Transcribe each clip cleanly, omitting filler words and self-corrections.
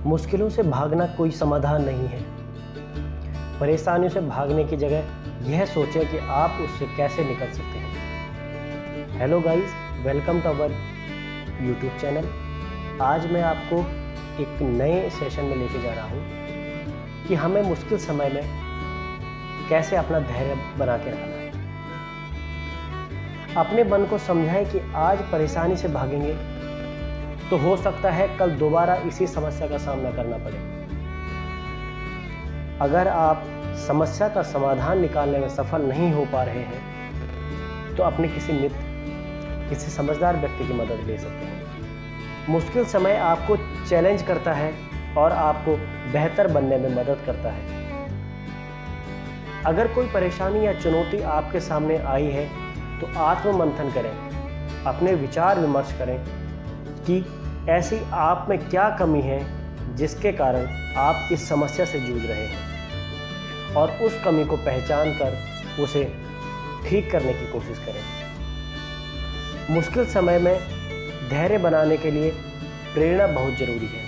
मुश्किलों से भागना कोई समाधान नहीं है। परेशानियों से भागने की जगह यह सोचें कि आप उससे कैसे निकल सकते हैं। Hello guys, welcome to our YouTube channel. आज मैं आपको एक नए सेशन में लेके जा रहा हूँ कि हमें मुश्किल समय में कैसे अपना धैर्य बना के रखना है। अपने मन को समझाएं कि आज परेशानी से भागेंगे तो हो सकता है कल दोबारा इसी समस्या का सामना करना पड़े। अगर आप समस्या का समाधान निकालने में सफल नहीं हो पा रहे हैं तो अपने किसी मित्र, किसी समझदार व्यक्ति की मदद ले सकते हैं। मुश्किल समय आपको चैलेंज करता है और आपको बेहतर बनने में मदद करता है। अगर कोई परेशानी या चुनौती आपके सामने आई है तो आत्ममंथन करें, अपने विचार विमर्श करें कि ऐसी आप में क्या कमी है जिसके कारण आप इस समस्या से जूझ रहे हैं, और उस कमी को पहचान कर उसे ठीक करने की कोशिश करें। मुश्किल समय में धैर्य बनाने के लिए प्रेरणा बहुत जरूरी है।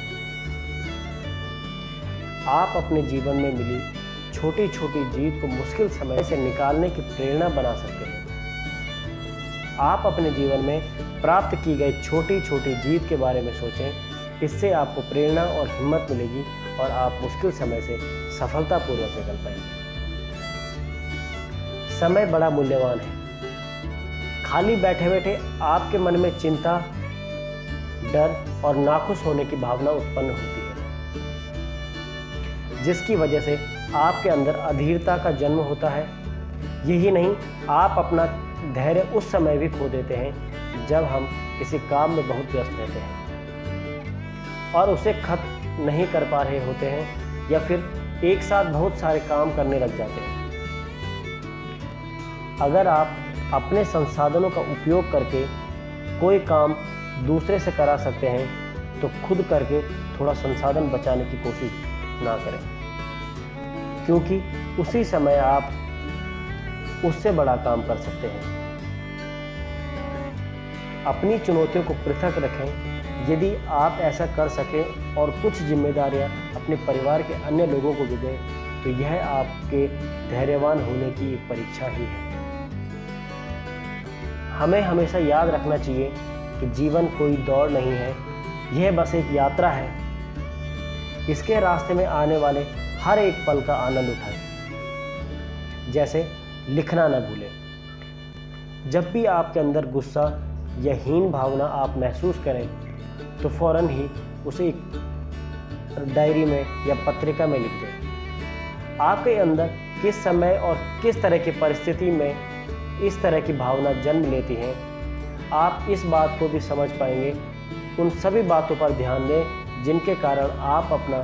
आप अपने जीवन में मिली छोटी छोटी जीत को मुश्किल समय से निकालने की प्रेरणा बना सकते हैं। आप अपने जीवन में प्राप्त की गई छोटी छोटी जीत के बारे में सोचें। इससे आपको प्रेरणा और हिम्मत मिलेगी और आप मुश्किल समय से सफलतापूर्वक निकल पाएंगे। समय बड़ा मूल्यवान है। खाली बैठे बैठे आपके मन में चिंता, डर और नाखुश होने की भावना उत्पन्न होती है, जिसकी वजह से आपके अंदर अधीरता का जन्म होता है। यही नहीं, आप अपना धैर्य उस समय भी खो देते हैं जब हम किसी काम में बहुत व्यस्त रहते हैं और उसे खत्म नहीं कर पा रहे होते हैं, या फिर एक साथ बहुत सारे काम करने लग जाते हैं। अगर आप अपने संसाधनों का उपयोग करके कोई काम दूसरे से करा सकते हैं तो खुद करके थोड़ा संसाधन बचाने की कोशिश ना करें, क्योंकि उसी समय आप उससे बड़ा काम कर सकते हैं। अपनी चुनौतियों को पृथक रखें। यदि आप ऐसा कर सकें और कुछ जिम्मेदारियां अपने परिवार के अन्य लोगों को भी दें तो यह आपके धैर्यवान होने की एक परीक्षा ही है। हमें हमेशा याद रखना चाहिए कि जीवन कोई दौड़ नहीं है, यह बस एक यात्रा है। इसके रास्ते में आने वाले हर एक पल का आनंद उठाएं। जैसे लिखना न भूलें। जब भी आपके अंदर गुस्सा या हीन भावना आप महसूस करें तो फौरन ही उसे एक डायरी में या पत्रिका में लिख दें। आपके अंदर किस समय और किस तरह की परिस्थिति में इस तरह की भावना जन्म लेती है, आप इस बात को भी समझ पाएंगे। उन सभी बातों पर ध्यान दें जिनके कारण आप अपना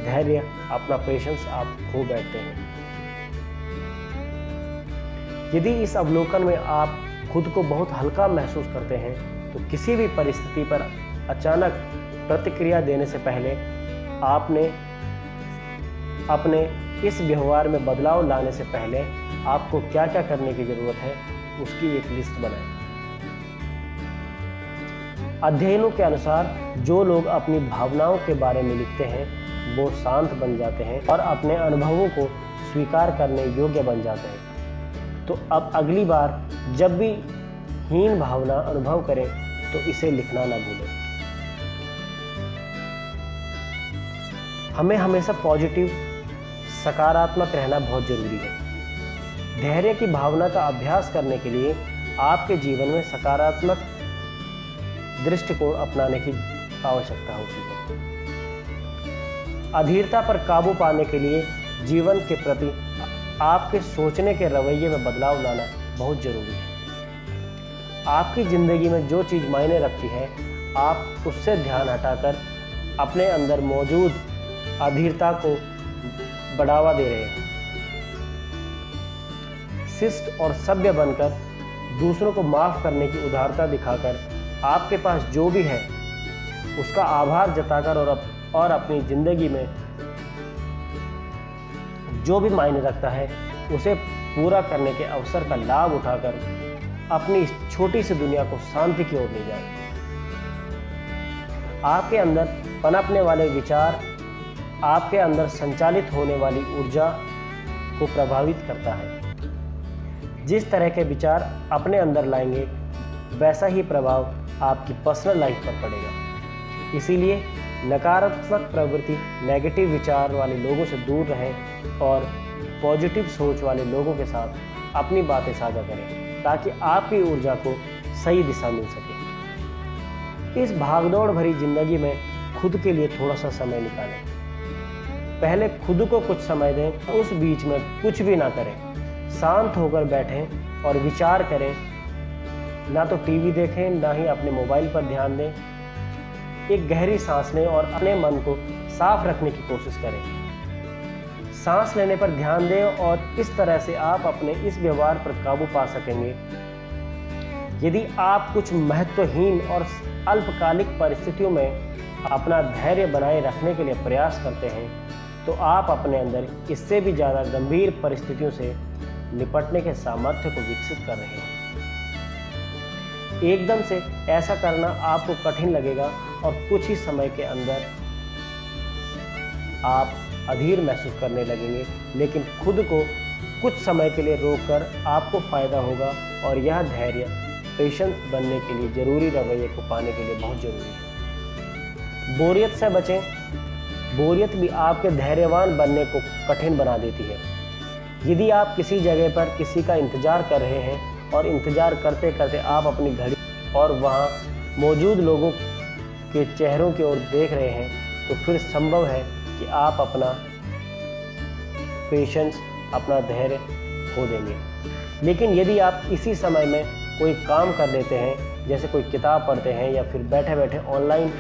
धैर्य, अपना पेशेंस आप खो बैठते हैं। यदि इस अवलोकन में आप खुद को बहुत हल्का महसूस करते हैं तो किसी भी परिस्थिति पर अचानक प्रतिक्रिया देने से पहले आपने अपने इस व्यवहार में बदलाव लाने से पहले आपको क्या क्या करने की जरूरत है उसकी एक लिस्ट बनाएं। अध्ययनों के अनुसार जो लोग अपनी भावनाओं के बारे में लिखते हैं वो शांत बन जाते हैं और अपने अनुभवों को स्वीकार करने योग्य बन जाते हैं। तो अब अगली बार जब भी हीन भावना अनुभव करें तो इसे लिखना ना भूलें। हमें हमेशा पॉजिटिव, सकारात्मक रहना बहुत जरूरी है। धैर्य की भावना का अभ्यास करने के लिए आपके जीवन में सकारात्मक दृष्टिकोण अपनाने की आवश्यकता होती है। अधीरता पर काबू पाने के लिए जीवन के प्रति आपके सोचने के रवैये में बदलाव लाना बहुत जरूरी है। आपकी ज़िंदगी में जो चीज़ मायने रखती है, आप उससे ध्यान हटाकर अपने अंदर मौजूद अधीरता को बढ़ावा दे रहे हैं। शिष्ट और सभ्य बनकर, दूसरों को माफ़ करने की उदारता दिखाकर, आपके पास जो भी है उसका आभार जताकर और अपनी ज़िंदगी में जो भी मायने रखता है उसे पूरा करने के अवसर का लाभ उठाकर अपनी इस छोटी सी दुनिया को शांति की ओर ले जाए। आपके अंदर पनपने वाले विचार आपके अंदर संचालित होने वाली ऊर्जा को प्रभावित करता है। जिस तरह के विचार अपने अंदर लाएंगे वैसा ही प्रभाव आपकी पर्सनल लाइफ पर पड़ेगा। इसीलिए नकारात्मक प्रवृत्ति, नेगेटिव विचार वाले लोगों से दूर रहें और पॉजिटिव सोच वाले लोगों के साथ अपनी बातें साझा करें ताकि आपकी ऊर्जा को सही दिशा मिल सके। इस भागदौड़ भरी जिंदगी में खुद के लिए थोड़ा सा समय निकालें। पहले खुद को कुछ समय दें, उस बीच में कुछ भी ना करें, शांत होकर बैठें और विचार करें। ना तो टीवी देखें, ना ही अपने मोबाइल पर ध्यान दें। एक गहरी सांस लें और अपने मन को साफ रखने की कोशिश करें। सांस लेने पर ध्यान दें और इस तरह से आप अपने इस व्यवहार पर काबू पा सकेंगे। यदि आप कुछ महत्वहीन और अल्पकालिक परिस्थितियों में अपना धैर्य बनाए रखने के लिए प्रयास करते हैं तो आप अपने अंदर इससे भी ज़्यादा गंभीर परिस्थितियों से निपटने के सामर्थ्य को विकसित कर रहे हैं। एकदम से ऐसा करना आपको कठिन लगेगा और कुछ ही समय के अंदर आप अधीर महसूस करने लगेंगे, लेकिन खुद को कुछ समय के लिए रोककर आपको फायदा होगा और यह धैर्य, पेशेंस बनने के लिए जरूरी रवैये को पाने के लिए बहुत जरूरी है। बोरियत से बचें। बोरियत भी आपके धैर्यवान बनने को कठिन बना देती है। यदि आप किसी जगह पर किसी का इंतजार कर रहे हैं और इंतजार करते करते आप अपनी घड़ी और वहाँ मौजूद लोगों के चेहरों की ओर देख रहे हैं तो फिर संभव है कि आप अपना पेशेंस, अपना धैर्य खो देंगे। लेकिन यदि आप इसी समय में कोई काम कर लेते हैं, जैसे कोई किताब पढ़ते हैं या फिर बैठे बैठे ऑनलाइन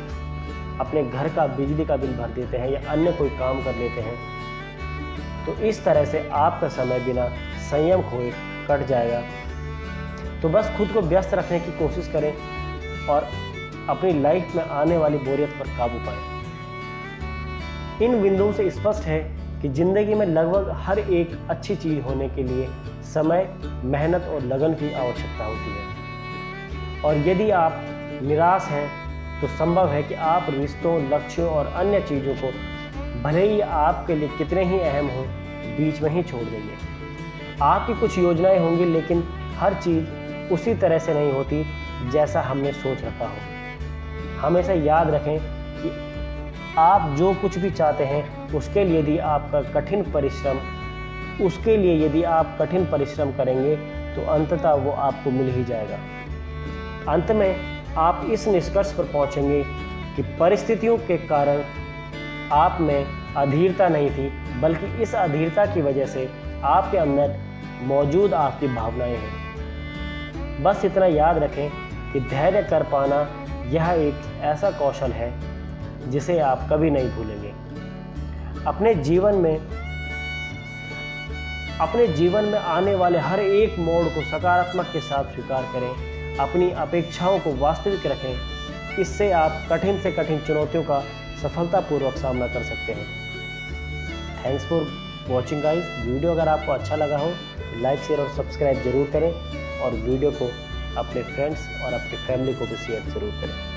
अपने घर का बिजली का बिल भर देते हैं या अन्य कोई काम कर लेते हैं, तो इस तरह से आपका समय बिना संयम खोए कट जाएगा। तो बस खुद को व्यस्त रखने की कोशिश करें और अपनी लाइफ में आने वाली बोरियत पर काबू पाएं। इन बिंदुओं से स्पष्ट है कि जिंदगी में लगभग हर एक अच्छी चीज होने के लिए समय, मेहनत और लगन की आवश्यकता होती है। और यदि आप निराश हैं तो संभव है कि आप रिश्तों, लक्ष्यों और अन्य चीज़ों को भले ही आपके लिए कितने ही अहम हों, बीच में ही छोड़ देंगे। आपकी कुछ योजनाएं होंगी, लेकिन हर चीज़ उसी तरह से नहीं होती जैसा हमने सोच रखा हो। हमेशा याद रखें कि आप जो कुछ भी चाहते हैं उसके लिए यदि आप कठिन परिश्रम करेंगे तो अंततः वो आपको मिल ही जाएगा। अंत में आप इस निष्कर्ष पर पहुंचेंगे कि परिस्थितियों के कारण आप में अधीरता नहीं थी, बल्कि इस अधीरता की वजह से आपके अंदर मौजूद आपकी भावनाएं हैं। बस इतना याद रखें कि धैर्य कर पाना यह एक ऐसा कौशल है जिसे आप कभी नहीं भूलेंगे। अपने जीवन में आने वाले हर एक मोड़ को सकारात्मक के साथ स्वीकार करें। अपनी अपेक्षाओं को वास्तविक रखें। इससे आप कठिन से कठिन चुनौतियों का सफलतापूर्वक सामना कर सकते हैं। Thanks for watching guys. Video अगर आपको अच्छा लगा हो तो लाइक, शेयर और सब्सक्राइब जरूर करें और वीडियो को अपने फ्रेंड्स और अपनी फैमिली को भी शेयर जरूर करें।